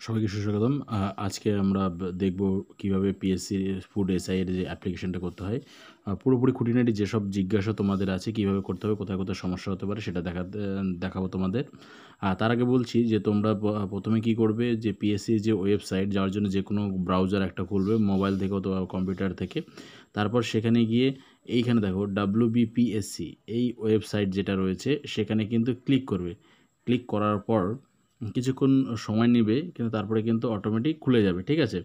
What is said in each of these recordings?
সবাইকে সুস্বাগতম। আজকে আমরা দেখব কিভাবে পিএসসি ফুড এসআই এর যে অ্যাপ্লিকেশনটা করতে হয়। পুরোপুরি খুঁটিনাটি যেসব জিজ্ঞাসা তোমাদের আছে কিভাবে করতে হবে, কোথায়, কোথায় সমস্যা হতে পারে সেটা দেখাবো তোমাদের। তার আগে বলছি যে তোমরা প্রথমে কি করবে, যে পিএসসির যে ওয়েবসাইট যাওয়ার জন্য যেকোনো ব্রাউজার একটা খুলবে, মোবাইল থেকে অথবা কম্পিউটার থেকে। তারপর সেখানে গিয়ে এইখানে দেখো WBPSC এই ওয়েবসাইট যেটা রয়েছে সেখানে কিন্তু ক্লিক করবে। ক্লিক করার পর কিছুক্ষণ সময় নেবে, কিন্তু তারপরে কিন্তু অটোমেটিক খুলে যাবে, ঠিক আছে?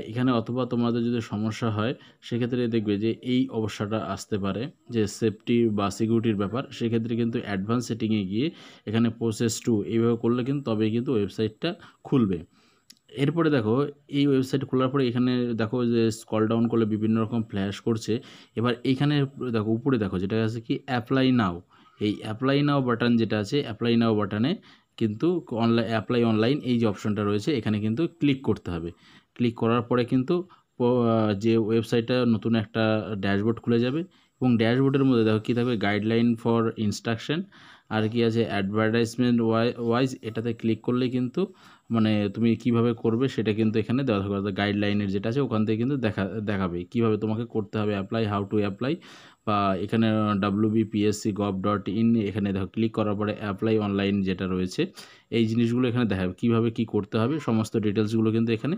এখানে অথবা তোমাদের যদি সমস্যা হয় সেক্ষেত্রে দেখবে যে এই অবস্থাটা আসতে পারে যে সেফটি বা সিকিউরিটির ব্যাপার। সেক্ষেত্রে কিন্তু অ্যাডভান্স সেটিংয়ে গিয়ে এখানে প্রসেস টু এইভাবে করলে কিন্তু তবেই কিন্তু ওয়েবসাইটটা খুলবে। এরপরে দেখো এই ওয়েবসাইট খোলার পরে এখানে দেখো যে স্ক্রল ডাউন করলে বিভিন্ন রকম ফ্ল্যাশ করছে। এবার এইখানে দেখো উপরে দেখো যেটা আছে কি অ্যাপ্লাই নাও। এই অ্যাপ্লাই নাও বাটন যেটা আছে, অ্যাপ্লাই নাও বাটনে কিন্তু অ্যাপ্লাই অনলাইন এই যে অপশনটা রয়েছে এখানে কিন্তু ক্লিক করতে হবে। ক্লিক করার পরে কিন্তু যে ওয়েবসাইটটা নতুন একটা ড্যাশবোর্ড খুলে যাবে, এবং ড্যাশবোর্ডের মধ্যে দেখো কী থাকবে, গাইডলাইন ফর ইনস্ট্রাকশন, আর কি আছে অ্যাডভার্টাইজমেন্ট ওয়াইজ। এটাতে ক্লিক করলে কিন্তু মানে তুমি কিভাবে করবে সেটা কিন্তু এখানে দেওয়া থাকবে, গাইডলাইনের যেটা আছে ওখান থেকে কিন্তু দেখাবে কীভাবে তোমাকে করতে হবে অ্যাপ্লাই, হাউ টু অ্যাপ্লাই। বা এখানে WBPSC.gov.in এখানে দেখো ক্লিক করার পরে অ্যাপ্লাই অনলাইন যেটা রয়েছে এই জিনিসগুলো এখানে দেখাবে কীভাবে কী করতে হবে, সমস্ত ডিটেলসগুলো কিন্তু এখানে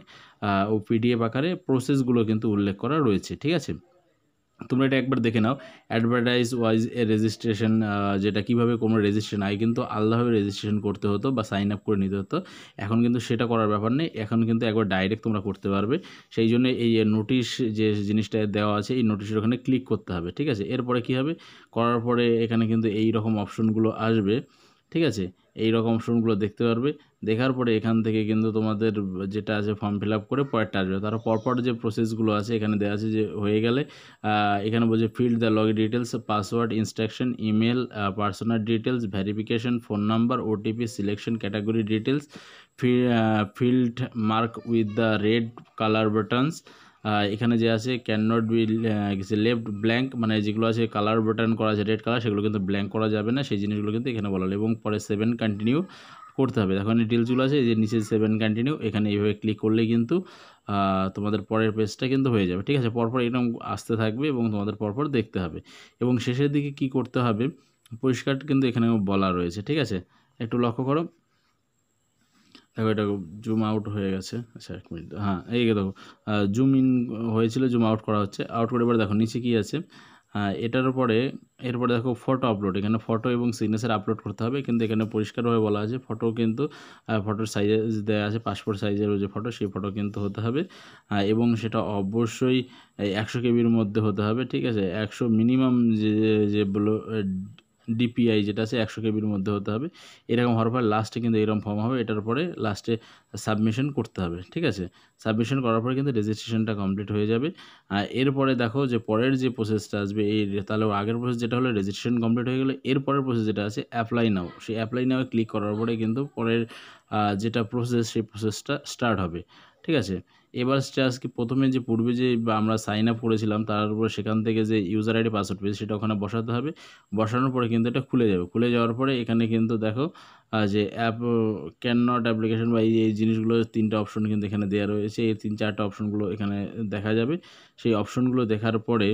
ও PDF আকারে প্রসেসগুলো কিন্তু উল্লেখ করা রয়েছে, ঠিক আছে? তোমরা এটা একবার দেখে নাও। অ্যাডভার্টাইজ ওয়াইজ এ রেজিস্ট্রেশন, যেটা কীভাবে কোনো রেজিস্ট্রেশন আগে কিন্তু আলাদাভাবে রেজিস্ট্রেশন করতে হতো বা সাইন আপ করে নিতে হতো, এখন কিন্তু সেটা করার ব্যাপার নেই, এখন কিন্তু একবার ডাইরেক্ট তোমরা করতে পারবে। সেই জন্য এই নোটিশ যে জিনিসটা দেওয়া আছে এই নোটিশের ওখানে ক্লিক করতে হবে, ঠিক আছে? এরপরে কী হবে, করার পরে এখানে কিন্তু এই রকম অপশনগুলো আসবে, ঠিক আছে? এই রকম অপশনগুলো দেখতে পারবে। দেখার পরে এখান থেকে কিন্তু তোমাদের যেটা আছে ফর্ম ফিল আপ করে পরেরটা আসবে। তার পরপর যে প্রসেসগুলো আছে এখানে দেওয়া আছে, যে হয়ে গেলে এখানে বলছে field the log details, password, instruction, email, personal details, verification, phone number, OTP, selection, category details, field mark with the red colour buttons. এখানে যে আছে can not be left blank, মানে যেগুলো আছে কালার বাটন করা আছে রেড কালার সেগুলো কিন্তু ব্ল্যাঙ্ক করা যাবে না, সেই জিনিসগুলো কিন্তু এখানে বলা হলো। এবং পরে 7 কন্টিনিউ করতে হবে। এখন ডিটেলসগুলো আছে এই যে নিচে 7 কন্টিনিউ, এখানে এইভাবে ক্লিক করলেই কিন্তু তোমাদের পরের পেজটা কিন্তু হয়ে যাবে, ঠিক আছে? পরপর এরকম আসতে থাকবে এবং তোমাদের পরপর দেখতে হবে। এবং শেষের দিকে কি করতে হবে পরিষ্কার কিন্তু এখানে বলা রয়েছে, ঠিক আছে? একটু লক্ষ্য করো। দেখো এটা জুম আউট হয়ে গেছে। আচ্ছা 1 মিনিট, হ্যাঁ এই দেখো জুম ইন হয়েছিল, জুম আউট করা হচ্ছে। আউট করে এবার দেখো নিচে কী আছে, এটার উপরে এরপরে দেখো ফটো আপলোড, এখানে ফটো এবং সিগনেচার আপলোড করতে হবে। কিন্তু এখানে পরিষ্কারভাবে বলা আছে ফটো কিন্তু ফটোর সাইজ দেওয়া আছে, পাসপোর্ট সাইজের যে ফটো সেই ফটো কিন্তু হতে হবে, এবং সেটা অবশ্যই 100 কেবির মধ্যে হতে হবে, ঠিক আছে? 100 মিনিমাম যে বলো DPI যেটা আছে 100 কেবির মধ্যে হতে হবে। এরকম হওয়ার পর লাস্টে কিন্তু এরকম ফর্ম হবে, এটার পরে লাস্টে সাবমিশন করতে হবে, ঠিক আছে? সাবমিশন করার পরে কিন্তু রেজিস্ট্রেশনটা কমপ্লিট হয়ে যাবে। এরপরে দেখো যে পরের যে প্রসেসটা আসবে তাহলে আগের প্রসেস যেটা হলো রেজিস্ট্রেশন কমপ্লিট হয়ে গেলে এরপরের প্রসেস যেটা আছে অ্যাপ্লাই নাও, সেই অ্যাপ্লাই নাও ক্লিক করার পরে কিন্তু পরের যেটা প্রসেস সেই প্রসেসটা স্টার্ট হবে, ঠিক আছে? এবার আজকে প্রথমে যে পূর্বে যে আমরা সাইন আপ করেছিলাম তার উপর সেখান থেকে যে ইউজার আইডি পাসওয়ার্ড পেয়েছে সেটা ওখানে বসাতে হবে। বসানোর পরে কিন্তু এটা খুলে যাবে। খুলে যাওয়ার পরে এখানে কিন্তু দেখো যে অ্যাপ ক্যান নট অ্যাপ্লিকেশন বা এই জিনিসগুলো 3টা অপশন কিন্তু এখানে দেওয়া রয়েছে। এই 3-4টা অপশনগুলো এখানে দেখা যাবে। সেই অপশনগুলো দেখার পরে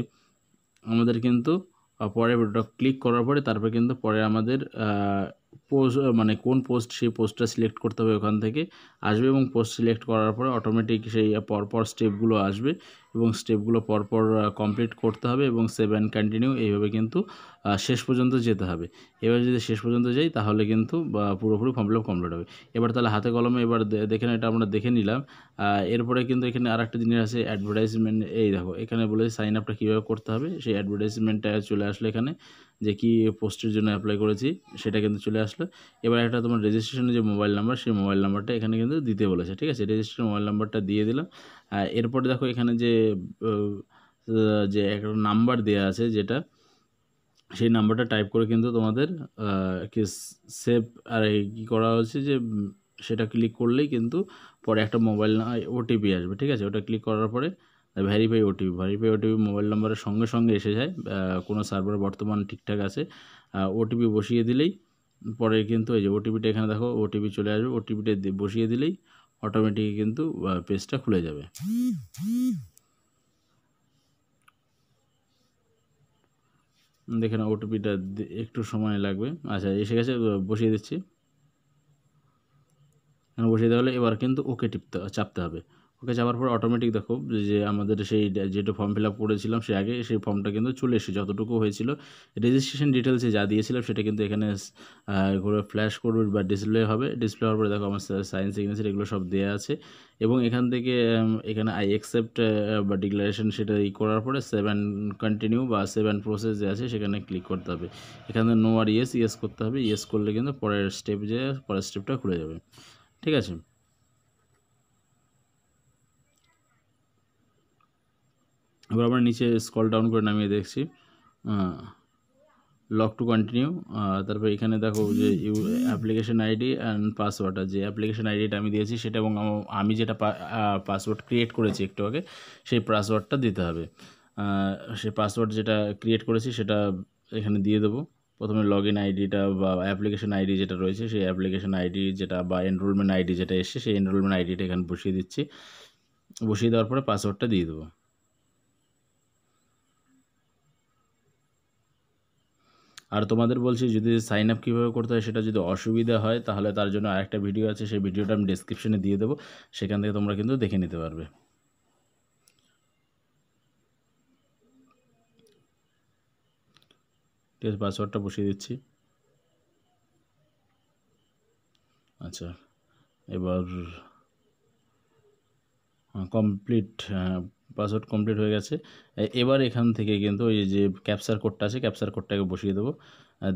আমাদের কিন্তু পরে ওটা ক্লিক করার পরে তারপরে কিন্তু পরে আমাদের পোস্ট মানে কোন পোস্ট সেই পোস্টটা সিলেক্ট করতে হবে ওখান থেকে আসবে, এবং পোস্ট সিলেক্ট করার পরে অটোমেটিক সেই পরপর স্টেপগুলো আসবে এবং স্টেপগুলো পরপর কমপ্লিট করতে হবে এবং সেভ অ্যান্ড কন্টিনিউ এইভাবে কিন্তু শেষ পর্যন্ত যেতে হবে। এবার যদি শেষ পর্যন্ত যাই তাহলে কিন্তু পুরোপুরি ফর্ম ফিল আপ কমপ্লিট হবে। এবার তাহলে হাতে কলমে এবার দেখে এটা আমরা দেখে নিলাম। এরপরে কিন্তু এখানে আরেকটা জিনিস আছে অ্যাডভার্টাইজমেন্ট, এই দেখো এখানে বলে সাইন আপটা কীভাবে করতে হবে, সেই অ্যাডভার্টাইজমেন্টটা চলে আসলো এখানে, যে কী পোস্টের জন্য অ্যাপ্লাই করেছি সেটা কিন্তু চলে আসলো। এবার একটা তোমার রেজিস্ট্রেশনের যে মোবাইল নাম্বার সেই মোবাইল নাম্বারটা এখানে কিন্তু দিতে বলেছে, ঠিক আছে? রেজিস্ট্রেশন মোবাইল নাম্বারটা দিয়ে দিলাম। এরপরে দেখো এখানে যে একটা নাম্বার দেওয়া আছে যেটা সেই নাম্বারটা টাইপ করে কিন্তু তোমাদের কি সেভ আর কী করা হচ্ছে যে সেটা ক্লিক করলেই কিন্তু পরে একটা মোবাইল ওটিপি আসবে, ঠিক আছে? ওটা ক্লিক করার পরে ভেরিফাই ওটিপি মোবাইল নাম্বারের সঙ্গে সঙ্গে এসে যায়, কোনো সার্ভার বর্তমান ঠিকঠাক আছে। ওটিপি বসিয়ে দিলেই পরে কিন্তু এই যে ওটিপিটা এখানে দেখো ওটিপি চলে আসবে, ওটিপিটা বসিয়ে দিলেই অটোমেটিক কিন্তু পেজটা খুলে যাবে। দেখেন ওটিপিটা একটু সময় লাগবে। আচ্ছা এসে গেছে, বসিয়ে দিচ্ছি। বসিয়ে দেওয়া হলে এবার কিন্তু ওকে চাপতে হবে। ওকে চাপার পর অটোমেটিক দেখো যে আমাদের সেই যেটা ফর্ম ফিল আপ করেছিলাম সে আগে, সেই ফর্মটা কিন্তু চলে এসেছে যতটুকু হয়েছিল। রেজিস্ট্রেশন ডিটেলসে যা দিয়েছিলাম সেটা কিন্তু এখানে করে ফ্ল্যাশ করবে বা ডিসপ্লে হবে। ডিসপ্লে হওয়ার পরে দেখো আমার সাইন সিগনেচার এগুলো সব দেওয়া আছে, এবং এখান থেকে এখানে আই অ্যাকসেপ্ট বা ডিক্লারেশন সেটা করার পরে 7 কন্টিনিউ বা 7 প্রসেস যে আছে সেখানে ক্লিক করতে হবে। এখানে নো আর ইয়েস করতে হবে। ইয়েস করলে কিন্তু পরের স্টেপটা খুলে যাবে। ঠিক আছে। এবার আমরা নিচে স্ক্রল ডাউন করে নামিয়ে দেখছি লক টু কন্টিনিউ। তারপর এখানে দেখো যে অ্যাপ্লিকেশন আইডি অ্যান্ড পাসওয়ার্ড, যে অ্যাপ্লিকেশন আইডিটা আমি দিয়েছি সেটা, এবং আমি যেটা পাসওয়ার্ড ক্রিয়েট করেছি একটু আগে সেই পাসওয়ার্ডটা দিতে হবে। সেই পাসওয়ার্ড যেটা ক্রিয়েট করেছি সেটা এখানে দিয়ে দেবো। প্রথমে লগ ইন আইডিটা বা অ্যাপ্লিকেশন আইডি যেটা রয়েছে সেই অ্যাপ্লিকেশন আইডি যেটা বা এনরোলমেন্ট আইডি যেটা এসছে সেই এনরোলমেন্ট আইডিটা এখানে বসিয়ে দিচ্ছি। বসিয়ে দেওয়ার পরে পাসওয়ার্ডটা দিয়ে দেবো। আর তোমাদের বলছি যদি সাইন আপ কীভাবে করতে হয় সেটা যদি অসুবিধা হয় তাহলে তার জন্য আরেকটা ভিডিও আছে, সেই ভিডিওটা আমি ডেসক্রিপশনে দিয়ে দেবো, সেখান থেকে তোমরা কিন্তু দেখে নিতে পারবে। ঠিক আছে, পাসওয়ার্ডটা বসিয়ে দিচ্ছি। আচ্ছা এবার কমপ্লিট, পাসওয়ার্ড কমপ্লিট হয়ে গেছে। এবার এখান থেকে কিন্তু ওই যে ক্যাপচার কোডটা আছে ক্যাপচার কোডটাকে বসিয়ে দেবো।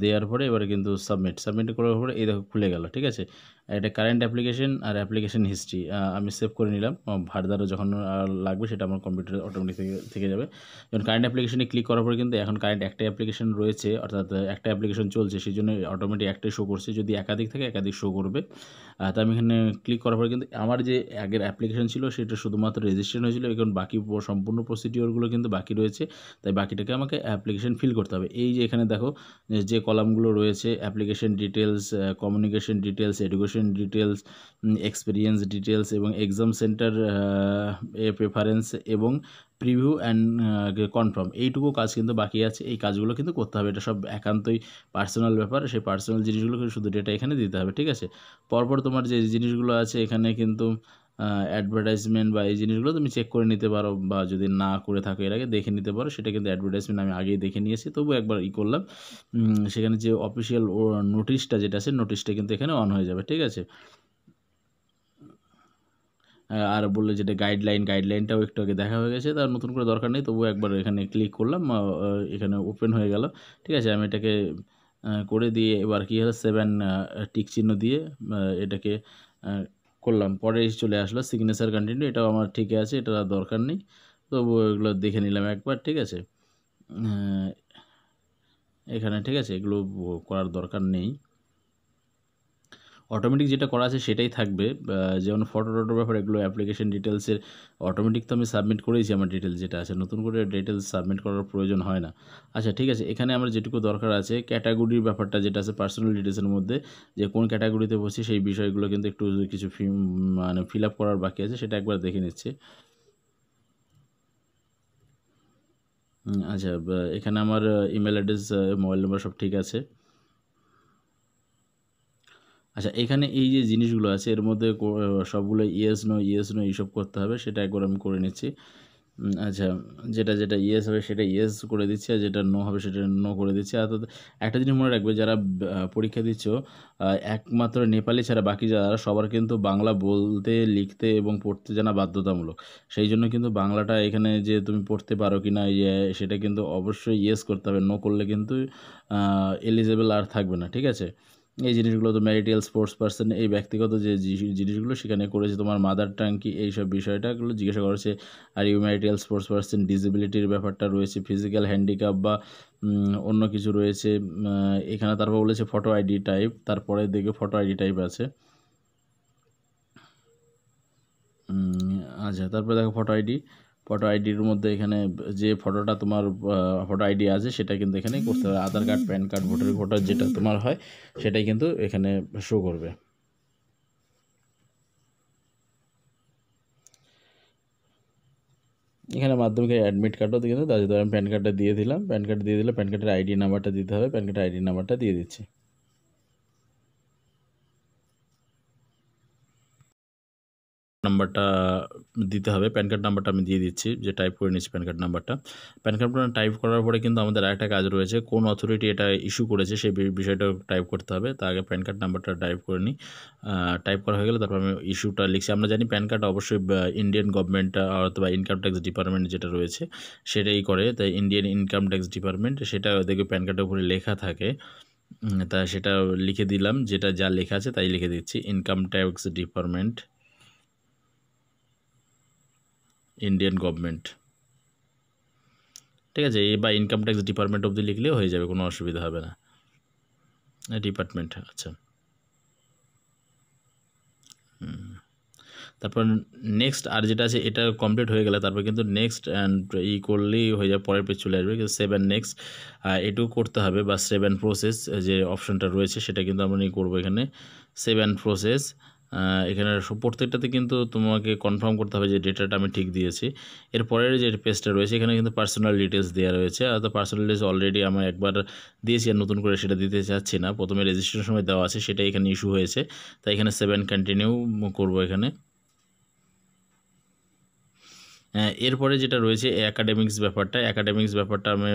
দেওয়ার পরে এবারে কিন্তু সাবমিট করার পরে এই দেখো খুলে গেল। ঠিক আছে, এটা কারেন্ট অ্যাপ্লিকেশন আর অ্যাপ্লিকেশন হিস্ট্রি আমি সেভ করে নিলাম। ফার্দারে যখন লাগবে সেটা আমার কম্পিউটারে অটোমেটিক থেকে যাবে। যখন কারেন্ট অ্যাপ্লিকেশনে ক্লিক করার পরে কিন্তু এখন কারেন্ট একটা অ্যাপ্লিকেশন রয়েছে, অর্থাৎ একটা অ্যাপ্লিকেশন চলছে, সেই জন্য অটোমেটিক একটাই শো করছে। যদি একাধিক থাকে একাধিক শো করবে। তো আমি এখানে ক্লিক করার পরে কিন্তু আমার যে আগের অ্যাপ্লিকেশন ছিল সেটা শুধুমাত্র রেজিস্ট্রেশন হয়েছিল, এখন বাকি সম্পূর্ণ প্রসিডিওরগুলো কিন্তু বাকি রয়েছে। তাই বাকিটাকে আমাকে অ্যাপ্লিকেশন ফিল করতে হবে। এই যে এখানে দেখো যে কলামগুলো রয়েছে application details, communication details, education details, experience details এবং এক্সাম সেন্টার প্রেফারেন্স এবং প্রিভিউ অ্যান্ড কনফার্ম, এইটুকু কাজ কিন্তু বাকি আছে। এই কাজগুলো কিন্তু করতে হবে, এটা সব একান্তই পার্সোনাল ব্যাপার। সেই পার্সোনাল জিনিসগুলো শুধু ডেটা এখানে দিতে হবে। ঠিক আছে, পরপর তোমার যে জিনিসগুলো আছে এখানে কিন্তু অ্যাডভার্টাইজমেন্ট বা এই জিনিসগুলো তুমি চেক করে নিতে পারো, বা যদি না করে থাকো এর আগে দেখে নিতে পারো। সেটা কিন্তু অ্যাডভার্টাইজমেন্ট আমি আগেই দেখে নিয়েছি, তবু একবার করলাম। সেখানে যে অফিসিয়াল নোটিশটা যেটা আছে নোটিশটা কিন্তু এখানে অন হয়ে যাবে। ঠিক আছে, আর বললে যেটা গাইডলাইনটাও একটু আগে দেখা হয়ে গেছে, তার নতুন করে দরকার নেই, তবুও একবার এখানে ক্লিক করলাম, এখানে ওপেন হয়ে গেল। ঠিক আছে, আমি এটাকে করে দিয়ে এবার কী হলো 7 টিক চিহ্ন দিয়ে এটাকে করলাম। পরে চলে আসলো সিগনেচার কন্টিনিউ, এটাও আমার ঠিক আছে, এটা দরকার নেই, তবু এগুলো দেখে নিলাম একবার। ঠিক আছে, এখানে ঠিক আছে এগুলো করার দরকার নেই। অটোমেটিক যেটা করা আছে সেটাই থাকবে, যেমন ফটোর ব্যাপারে এগুলো অ্যাপ্লিকেশন ডিটেলসের অটোমেটিক তো আমি সাবমিট করেইছি আমার ডিটেলস যেটা আছে, নতুন করে ডিটেলস সাবমিট করার প্রয়োজন হয় না। আচ্ছা ঠিক আছে, এখানে আমার যেটুকু দরকার আছে ক্যাটাগরির ব্যাপারটা যেটা আছে পার্সোনাল ডিটেলসের মধ্যে, যে কোন ক্যাটাগরিতে বসছি সেই বিষয়গুলো কিন্তু একটু কিছু মানে ফিল আপ করার বাকি আছে, সেটা একবার দেখে নিচ্ছি। আচ্ছা এখানে আমার ইমেল অ্যাড্রেস, মোবাইল নাম্বার সব ঠিক আছে। আচ্ছা এখানে এই যে জিনিসগুলো আছে এর মধ্যে সবগুলো ইয়েস নো এইসব করতে হবে, সেটা একবার আমি করে নিচ্ছি। আচ্ছা যেটা ইয়েস হবে সেটা ইয়েস করে দিচ্ছি, আর যেটা নো হবে সেটা নো করে দিচ্ছি। আর একটা জিনিস মনে রাখবে, যারা পরীক্ষা দিচ্ছ একমাত্র নেপালি ছাড়া বাকি যারা সবার কিন্তু বাংলা বলতে লিখতে এবং পড়তে জানা বাধ্যতামূলক। সেই জন্য কিন্তু বাংলাটা এখানে যে তুমি পড়তে পারো কি না সেটা কিন্তু অবশ্যই ইয়েস করতে হবে, নো করলে কিন্তু এলিজেবল আর থাকবে না। ঠিক আছে, এই জিনিসগুলো তো ম্যারিটাল স্পোর্টস পার্সন এই ব্যক্তিগত যে জিনিসগুলো সেখানে করেছে, তোমার মাদার টাং কি এইসব বিষয়টাগুলো জিজ্ঞাসা করেছে। আর ইউ ম্যারিটাল স্পোর্টস পার্সন, ডিসেবিলিটির ব্যাপারটা রয়েছে, ফিজিক্যাল হ্যান্ডিক্যাপ বা অন্য কিছু রয়েছে এখানে। তারপর বলেছে ফটো আইডি টাইপ, তারপরে দেখবে ফটো আইডি টাইপ আছে। আচ্ছা তারপরে দেখো ফটো আইডির মধ্যে এখানে যে ফটোটা তোমার ফটো আইডি আছে সেটা কিন্তু এখানে করতে হবে। আধার কার্ড, প্যান কার্ড, ভোটার যেটা তোমার হয় সেটাই কিন্তু এখানে শো করবে। এখানে মাধ্যমিকের অ্যাডমিট কার্ডও কিন্তু তার জন্য আমি প্যান কার্ডটা দিয়ে দিলাম, প্যান কার্ড দিয়ে দিলে প্যান কার্ডের আইডি নাম্বারটা দিতে হবে, প্যান কার্ডের আইডি নাম্বারটা দিয়ে দিচ্ছি। নাম্বারটা দিতে হবে, প্যান কার্ড নাম্বারটা আমি দিয়ে দিচ্ছি, যে টাইপ করে নিচ্ছি প্যান কার্ড নাম্বারটা। প্যান কার্ড টাইপ করার পরে কিন্তু আমাদের আরেকটা কাজ রয়েছে, কোন অথরিটি এটা ইস্যু করেছে সেই বিষয়টা টাইপ করতে হবে। তার আগে প্যান কার্ড নাম্বারটা টাইপ করে নিই। টাইপ করা হয়ে গেলে তারপর আমি ইস্যুটা লিখছি। আমরা জানি প্যান কার্ড অবশ্যই ইন্ডিয়ান গভর্নমেন্ট অথবা ইনকাম ট্যাক্স ডিপার্টমেন্ট যেটা রয়েছে সেটাই করে, তাই ইন্ডিয়ান ইনকাম ট্যাক্স ডিপার্টমেন্ট সেটা দেখবে প্যান কার্ডের উপরে লেখা থাকে। তা সেটা লিখে দিলাম, যেটা যা লেখা আছে তাই লিখে দিচ্ছি, income tax department, Indian government. ঠিক আছে, বা ইনকাম ট্যাক্স ডিপার্টমেন্ট অবধি লিখলেও হয়ে যাবে, কোনো অসুবিধা হবে না। ডিপার্টমেন্ট, আচ্ছা। তারপর নেক্সট আর যেটা আছে এটা কমপ্লিট হয়ে গেলে তারপর কিন্তু নেক্সট অ্যান্ড করলেই হয়ে যাবে, পরের পেজ চলে আসবে। কিন্তু 7 নেক্সট এটুকু করতে হবে, বা 7 প্রসেস যে অপশনটা রয়েছে সেটা কিন্তু আমরা করবো এখানে। 7 প্রসেস, এখানে প্রত্যেকটাতে কিন্তু তোমাকে কনফার্ম করতে হবে যে ডেটাটা আমি ঠিক দিয়েছি। এরপরের যে পেজটা রয়েছে এখানে কিন্তু পার্সোনাল ডিটেলস দেওয়া রয়েছে, অর্থাৎ পার্সোনাল ডিটেলস অলরেডি আমি একবার দিয়েছি আর নতুন করে সেটা দিতে চাচ্ছি না, প্রথমে রেজিস্ট্রেশন সময় দেওয়া আছে সেটা এখানে ইস্যু হয়েছে, তাই এখানে 7 কন্টিনিউ করবো এখানে। এরপরে যেটা রয়েছে অ্যাকাডেমিক্স ব্যাপারটা আমি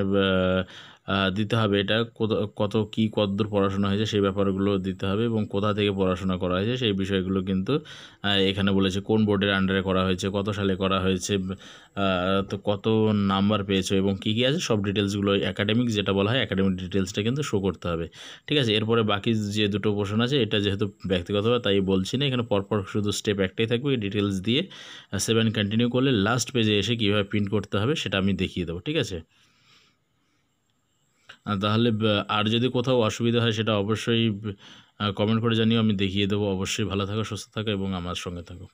দিতে হবে, এটা কত কী কতদূর পড়াশোনা হয়েছে সেই ব্যাপারগুলো দিতে হবে, এবং কোথা থেকে পড়াশোনা করা হয়েছে সেই বিষয়গুলো কিন্তু এখানে বলেছে, কোন বোর্ডের আন্ডারে করা হয়েছে, কত সালে করা হয়েছে, তো কত নাম্বার পেয়েছো এবং কী কী আছে সব ডিটেলসগুলো অ্যাকাডেমিক্স যেটা বলা হয় অ্যাকাডেমিক ডিটেলসটা কিন্তু শো করতে হবে। ঠিক আছে, এরপরে বাকি যে দুটো পোর্শন আছে এটা যেহেতু ব্যক্তিগতভাবে তাই বলছি না, এখানে পরপর শুধু স্টেপ একটাই থাকবে, ডিটেলস দিয়ে 7 কন্টিনিউ করলে লাস্ট পেজে এসে কীভাবে প্রিন্ট করতে হবে সেটা আমি দেখিয়ে দেবো। ঠিক আছে, তাহলে আর যদি কোথাও অসুবিধা হয় সেটা অবশ্যই কমেন্ট করে জানিও, আমি দেখিয়ে দেবো। অবশ্যই ভালো থাকো, সুস্থ থাকো এবং আমার সঙ্গে থাকো।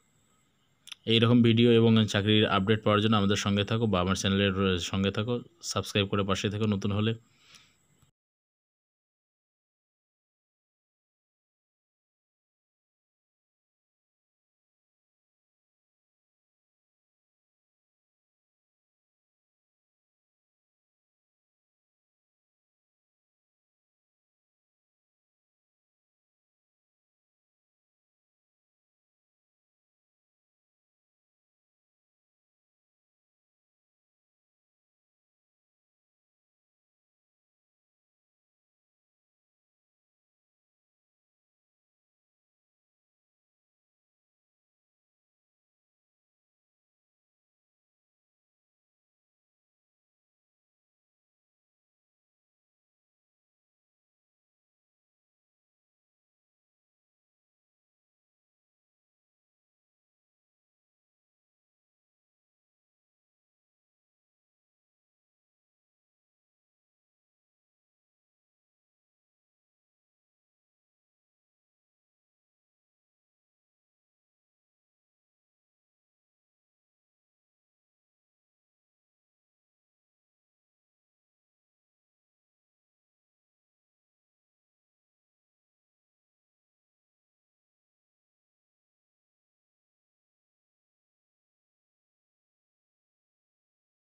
এইরকম ভিডিও এবং চাকরির আপডেট পাওয়ার জন্য আমাদের সঙ্গে থাকো বা আমার চ্যানেলের সঙ্গে থাকো, সাবস্ক্রাইব করে পাশে থাকো নতুন হলে।